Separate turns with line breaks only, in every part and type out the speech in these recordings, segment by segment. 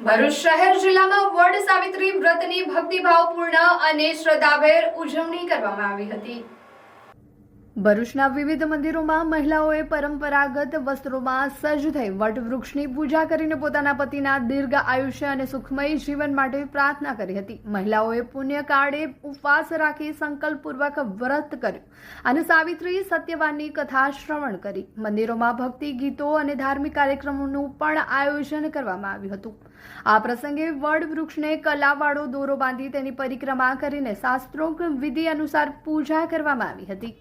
ભરૂચ શહેર જિલ્લામાં વડ સાવિત્રી વ્રતની ભક્તિભાવપૂર્ણ અને શ્રદ્ધાભેર ઉજવણી કરવામાં આવી હતી। ભરૂચના વિવિધ મંદિરોમાં મહિલાઓએ પરંપરાગત વસ્ત્રોમાં સજ્જ થઈ વટવૃક્ષની પૂજા કરીને પોતાના પતિના દીર્ઘ આયુષ્ય અને સુખમય જીવન માટે પ્રાર્થના કરી હતી। મહિલાઓએ પુણ્યકાળે ઉપવાસ રાખી સંકલ્પપૂર્વક વ્રત કર્યું અને સાવિત્રી સત્યવાનની કથા શ્રવણ કરી। મંદિરોમાં ભક્તિ ગીતો અને ધાર્મિક કાર્યક્રમોનું પણ આયોજન કરવામાં આવ્યું હતું। આ પ્રસંગે વડ વૃક્ષને કલાવાળો દોરો બાંધી તેની પરિક્રમા કરીને શાસ્ત્રોક્ત વિધિ અનુસાર પૂજા કરવામાં આવી હતી,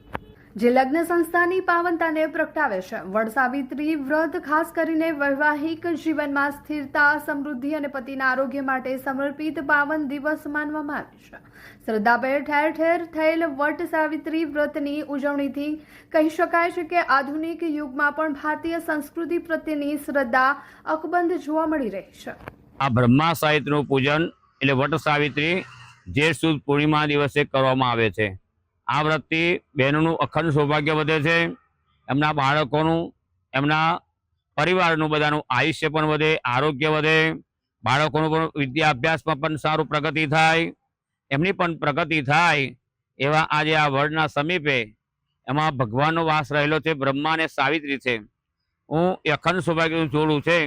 જે લગ્ન સંસ્થાની પાવનતાને પ્રગટાવે છે। વડ સાવિત્રી વ્રત ખાસ કરીને વૈવાહિક જીવનમાં સ્થિરતા, સમૃદ્ધિ અને પતિના આરોગ્ય માટે સમર્પિત પાવન દિવસ માનવામાં આવે છે। શ્રદ્ધાભેર ઠેર ઠેર થયેલ વટ સાવિત્રી વ્રતની ઉજવણીથી કહી શકાય છે કે આધુનિક યુગમાં પણ ભારતીય સંસ્કૃતિ પ્રત્યેની શ્રદ્ધા અકબંધ જોવા મળી રહી છે।
આ બ્રહ્મા સાહિત્યનું પૂજન એટલે વટ સાવિત્રી જેઠ સુદ પૂર્ણિમા દિવસે કરવામાં આવે છે। આ વ્રતથી બહેનોનું અખંડ સૌભાગ્ય વધે છે, એમના બાળકોનું, એમના પરિવારનું બધાનું આયુષ્ય પણ વધે, આરોગ્ય વધે, બાળકોનું પણ વિદ્યા અભ્યાસમાં પણ સારું પ્રગતિ થાય, એમની પણ પ્રગતિ થાય। એવા આજે આ વડના સમીપે એમાં ભગવાનનો વાસ રહેલો છે, બ્રહ્મા અને સાવિત્રી છે। હું એ અખંડ સૌભાગ્યનું જોડું છે,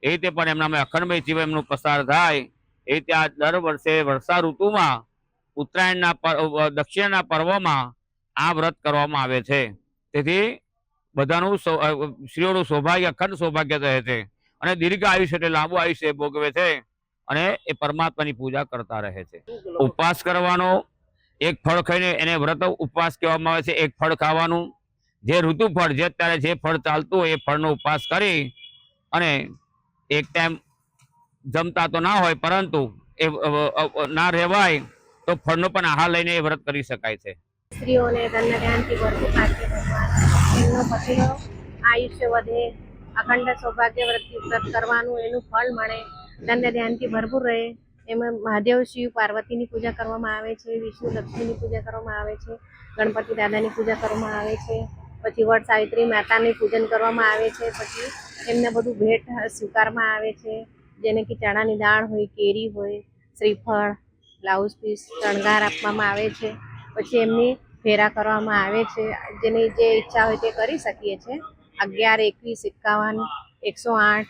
એ રીતે પણ એમનામાં અખંડમય જીવન એમનું પસાર થાય। એ રીતે આ દર વર્ષે વર્ષા ઋતુમાં ઉત્તરાયણના દક્ષિણના પર્વમાં આ વ્રત કરવામાં આવે છે। તેથી બધાનું સ્ત્રીઓનું સૌભાગ્ય અખંડ સૌભાગ્ય રહે છે અને દીર્ઘ આયુષ્ય એટલે લાંબુ આયુષ્ય ભોગવે છે અને એ પરમાત્માની પૂજા કરતા રહે છે। ઉપવાસ કરવાનો, એક ફળ ખાઈને એને વ્રત ઉપવાસ કહેવામાં આવે છે। એક ફળ ખાવાનું, જે ઋતુ ફળ, જે અત્યારે જે ફળ ચાલતું હોય એ ફળનો ઉપવાસ કરી અને એક ટાઈમ જમતા તો ના હોય, પરંતુ એ ના રહેવાય તો ફળનો પણ આહાર લઈને એ વ્રત કરી શકાય છે।
સ્ત્રીઓને ધન્ય ધ્યાનથી ભરપૂર રાખે ભગવાન, એમનો પતિનો આયુષ્ય વધે, અખંડ સૌભાગ્ય વ્રત કરવાનું એનું ફળ મળે, ધન્ય ધ્યાનથી ભરપૂર રહે। એમાં મહાદેવ, શિવ, પાર્વતીની પૂજા કરવામાં આવે છે, વિષ્ણુ લક્ષ્મીની પૂજા કરવામાં આવે છે, ગણપતિ દાદાની પૂજા કરવામાં આવે છે, પછી વડ સાવિત્રી માતાની પૂજન કરવામાં આવે છે, પછી એમને બધું ભેટ સ્વીકારવામાં આવે છે, જેને કે ચણાની દાળ હોય, કેરી હોય, શ્રીફળ, બ્લાઉઝ પીસ, શણગાર આપવામાં આવે છે। પછી એમની ફેરા કરવામાં આવે છે, જેની જે ઈચ્છા હોય તે કરી શકીએ છીએ। 11, 21, 51, 108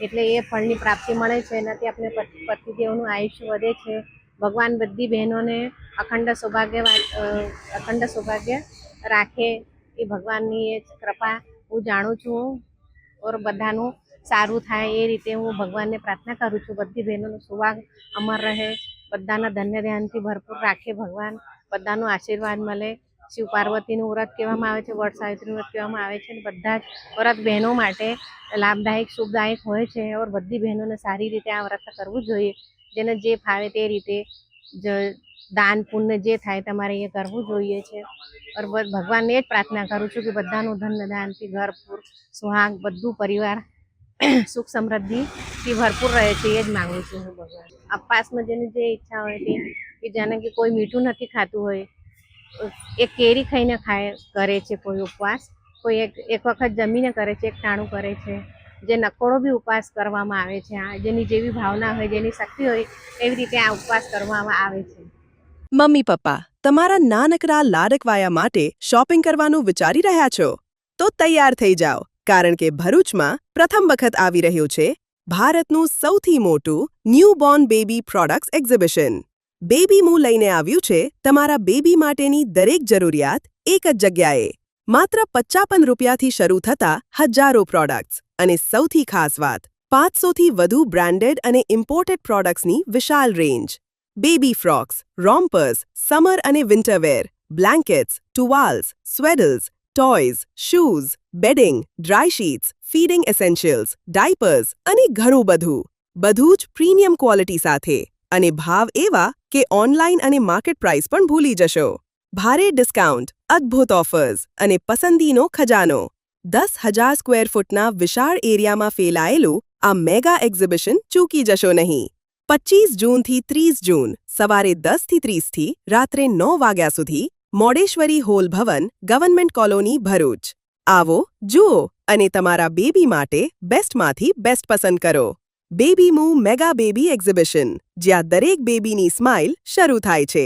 એટલે એ ફળની પ્રાપ્તિ મળે છે। એનાથી આપણે પતિદેવનું આયુષ્ય વધે છે। ભગવાન બધી બહેનોને અખંડ સૌભાગ્ય રાખે, એ ભગવાનની એ કૃપા હું જાણું છું ઓર બધાનું સારું થાય એ રીતે હું ભગવાનને પ્રાર્થના કરું છું। બધી બહેનોનું સૌભાગ્ય અમર રહે, બધાના ધન્ય ધ્યાનથી ભરપૂર રાખે ભગવાન, બધાનો આશીર્વાદ મળે। શિવ પાર્વતીનું વ્રત કહેવામાં આવે છે, વડ સાવિત્રીનું વ્રત કહેવામાં આવે છે, બધા જ વ્રત બહેનો માટે લાભદાયક, શુભદાયક હોય છે ઓર બધી બહેનોને સારી રીતે આ વ્રત કરવું જોઈએ। જેને જે ફાવે તે રીતે દાન પુણ્ય જે થાય તમારે એ કરવું જોઈએ છે। ઓર ભગવાનને જ પ્રાર્થના કરું છું કે બધાનું ધન્ય ધ્યાનથી ભરપૂર સુહાગ, બધું પરિવાર સુખ સમૃદ્ધિથી ભરપૂર રહે છે, એ જ માગું છું હું ભગવાન। ઉપવાસમાં જેની જે ઈચ્છા હોય તે, કે જેને કે કોઈ મીઠું નથી ખાતું હોય, એક કેરી ખાઈને કરે છે કોઈ ઉપવાસ, કોઈ એક વખત જમીને કરે છે, એક ટાણું કરે છે, જે નકોડો બી ઉપવાસ કરવામાં આવે છે। આ જેની જેવી ભાવના હોય, જેની શક્તિ હોય એવી રીતે આ ઉપવાસ કરવામાં આવે છે।
મમ્મી પપ્પા, તમારા નાનકડા લાડકવાયા માટે શોપિંગ કરવાનું વિચારી રહ્યા છો? તો તૈયાર થઈ જાઓ, કારણ કે ભરૂચમાં પ્રથમ વખત આવી રહ્યું છે ભારતનું સૌથી મોટું newborn baby products exhibition. Baby મૂ લઈને આવ્યું છે તમારા બેબી માટેની દરેક જરૂરિયાત એક જ જગ્યાએ। માત્ર 55 રૂપિયાથી શરૂ થતા હજારો પ્રોડક્ટ્સ અને સૌથી ખાસ વાત, 500થી વધુ બ્રાન્ડેડ અને ઇમ્પોર્ટેડ પ્રોડક્ટ્સની વિશાળ range. Baby frocks, rompers, summer અને વિન્ટરવેર, બ્લેન્કેટ્સ, ટુવાલ્સ, swaddles, toys, shoes, bedding, dry sheets, feeding essentials, diapers અને ઘણું બધું જ પ્રીમિયમ ક્વોલિટી સાથે, અને ભાવ એવા કે ઓનલાઈન અને માર્કેટ પ્રાઇસ પણ ભૂલી જશો। ભારે ડિસ્કાઉન્ટ, અદ્ભુત ઓફર્સ અને પસંદગીનો ખજાનો। 10,000 સ્ક્વેર ફૂટના વિશાળ એરિયામાં ફેલાયેલું આ મેગા એક્ઝિબિશન ચૂકી જશો નહીં। 25 જૂનથી 30 જૂન સવારે 10થી 30થી રાત્રે 9 વાગ્યા સુધી મોડેશ્વરી હોલ ભવન, ગવર્નમેન્ટ કોલોની, ભરૂચ। આવો, જુઓ અને તમારા બેબી માટે બેસ્ટમાંથી બેસ્ટ પસંદ કરો। Baby move mega baby exhibition, જ્યાં દરેક બેબીની સ્માઇલ શરૂ થાય છે.